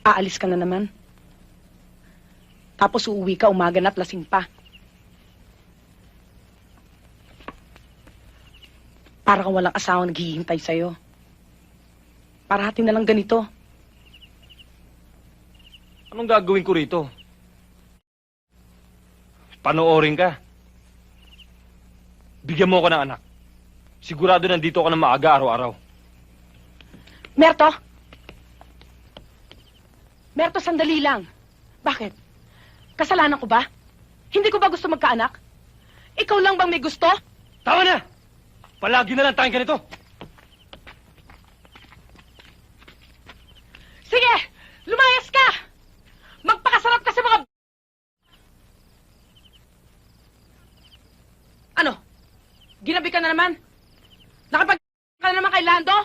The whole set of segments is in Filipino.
Aalis ka na naman. Tapos uuwi ka umaga na't lasing pa. Para kang walang asawang naghihintay sa'yo. Parating na lang ganito. Anong gagawin ko rito? Panoorin ka. Bigyan mo ako ng anak. Sigurado nandito ka na maaga araw-araw. Merto! Merto, sandali lang. Bakit? Kasalanan ko ba? Hindi ko ba gusto magkaanak? Ikaw lang bang may gusto? Tama na! Palagi na lang tayong ganito. Sige! Lumayas ka! Magpakasarap ka sa mga... Ano? Ginabi ka na naman? Nakapag... ka na naman kay Lando?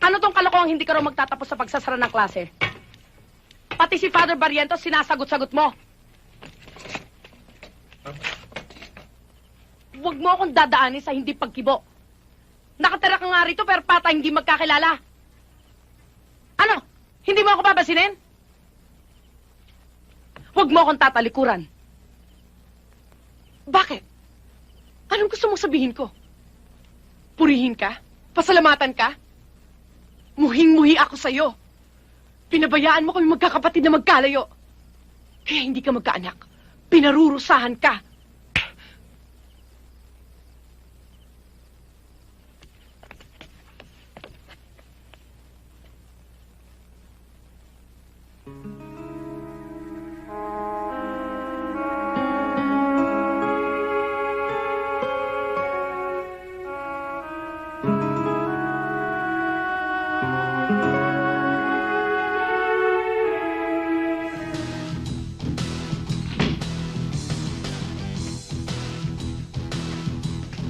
Ano tong kalokohang hindi ka raw magtatapos sa pagsasara ng klase? Pati si Father Barrientos sinasagot-sagot mo. Huwag mo akong dadaanin sa hindi pagkibo. Nakatira ka nga rito pero pata hindi magkakilala. Ano? Hindi mo ako babasinin? Huwag mo akong tatalikuran. Bakit? Anong gusto mong sabihin ko? Purihin ka? Pasalamatan ka? Muhing-muhi ako sa'yo. Pinabayaan mo kami magkakapatid na magkalayo. Kaya hindi ka magkaanak. Pinarurusahan ka.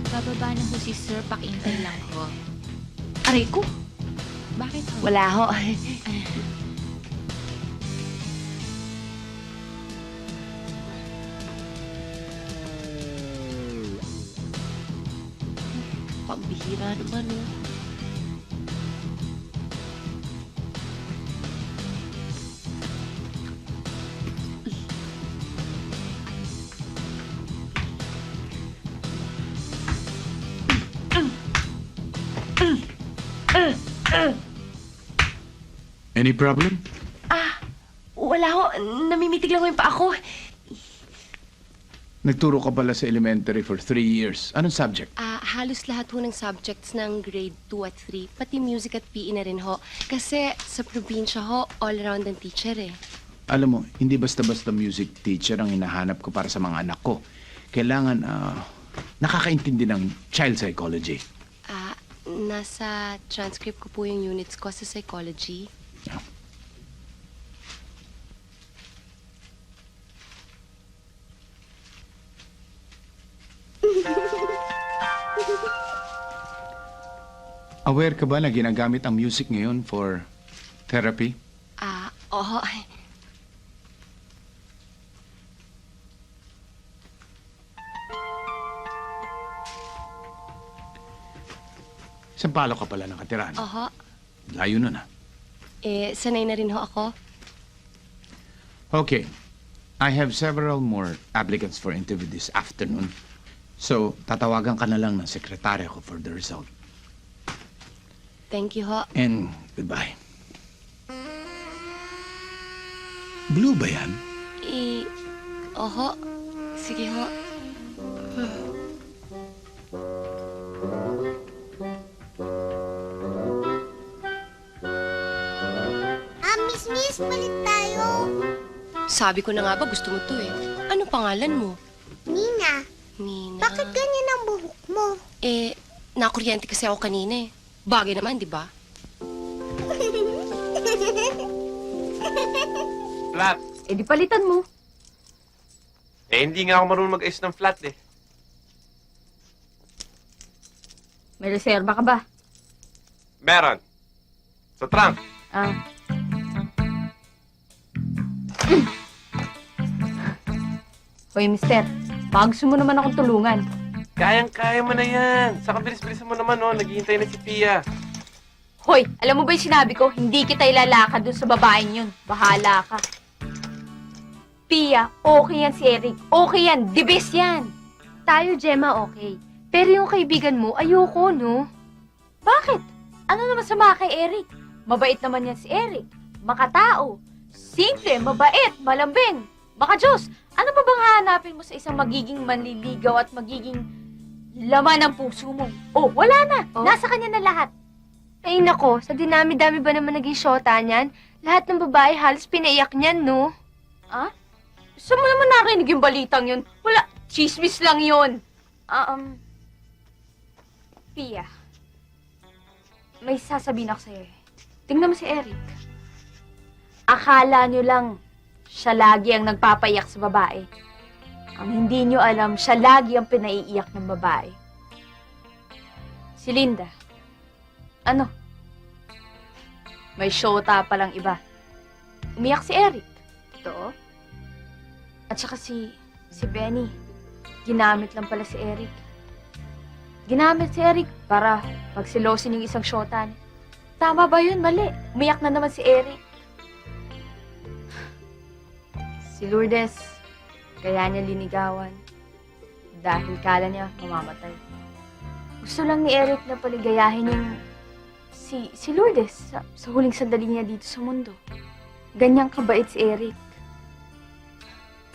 Bababa na ho si Sir, pakiintay lang ho. Aray ko, Bakit ho? wala ho. Pambihira naman, oh. Any problem? Wala ho, namimitig lang ho yung paa ko. Nagturo ka pala sa elementary for 3 years. Anong subject? Halos lahat ho ng subjects ng grade 2 at 3, pati music at PE na rin ho. Kasi sa probinsya ho, all-around ang teacher eh. Alam mo, hindi basta-basta music teacher ang hinahanap ko para sa mga anak ko. Kailangan, nakakaintindi ng child psychology. Nasa transcript ko po yung units ko sa psychology. Yeah. Aware ka ba na ginagamit ang music ngayon for therapy? Oo. Sampalo ka pala nakatira, no? Oho. Layo nun, Sanay na rin ho ako. Okay. I have several more applicants for interview this afternoon. So, tatawagan ka na lang ng sekretarya ko for the result. Thank you ho. And goodbye. Blue ba yan? Oho. Sige ho. Miss, balik tayo. Sabi ko na nga ba, gusto mo to eh. Ano pangalan mo? Nina, Nina. bakit ganyan ang buhok mo? Nakuryente kasi ako kanina eh. Bagay naman, di ba? Flat. Di palitan mo. Hindi nga ako marunong mag-ayos ng flat eh. May reserba ka ba? Meron. Sa trunk. Hoy, mister. Baka gusto mo naman akong tulungan. Kayang-kaya mo na yan. Saka bilis-bilis mo naman, oh. Naghihintay na si Pia. Hoy, alam mo ba yung sinabi ko? Hindi kita ilalakad dun sa babaeng yun. Bahala ka. Pia, okay yan si Eric. Okay yan. The best yan. Tayo, Gemma, okay. Pero yung kaibigan mo, ayoko, no? Bakit? Ano naman sama kay Eric? Mabait naman yan si Eric. Makatao. Simple, mabait, malambing. Diyos, ano pa bang hahanapin mo sa isang magiging manliligaw at magiging laman ng puso mo? Oh, wala na. Oh? Nasa kanya na lahat. Ay, nako, sa dinami-dami ba naman naging syota niyan? Lahat ng babae halos pinaiyak niyan, no? Ah? Saan mo naman narinig yung balitang yun? Wala, chismis lang yun. Pia, may sasabihin ako sa'yo eh. Tingnan mo si Eric. Akala nyo lang, siya lagi ang nagpapayak sa babae. Ang hindi nyo alam, siya lagi ang pinaiiyak ng babae. Si Linda. Ano? May syota palang iba. Umiyak si Eric. Totoo? At saka si Benny. Ginamit lang pala si Eric. Ginamit si Eric para pagsilosin yung isang syota niya. Tama ba yun? Mali. Umiyak na naman si Eric. Si Lourdes, kaya niya linigawan. Dahil kala niya mamamatay. Gusto lang ni Eric na paligayahin yung si Lourdes sa huling sandali niya dito sa mundo. Ganyang kabait si Eric.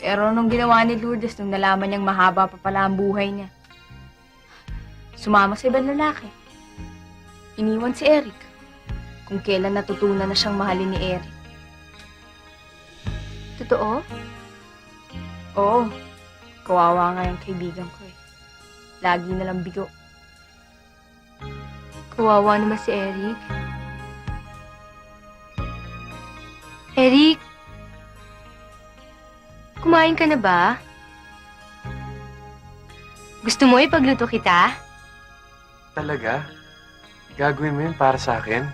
Pero nung ginawa ni Lourdes, nung nalaman niyang mahaba pa pala ang buhay niya, sumama sa ibang lalaki. Iniwan si Eric kung kailan natutunan na siyang mahalin ni Eric. Totoo? Oo, kawawa nga yung kaibigan ko eh. Lagi na lang bigo. Kawawa naman si Eric. Eric? Kumain ka na ba? Gusto mo ipagluto kita? Talaga? Gagawin mo yun para sa akin?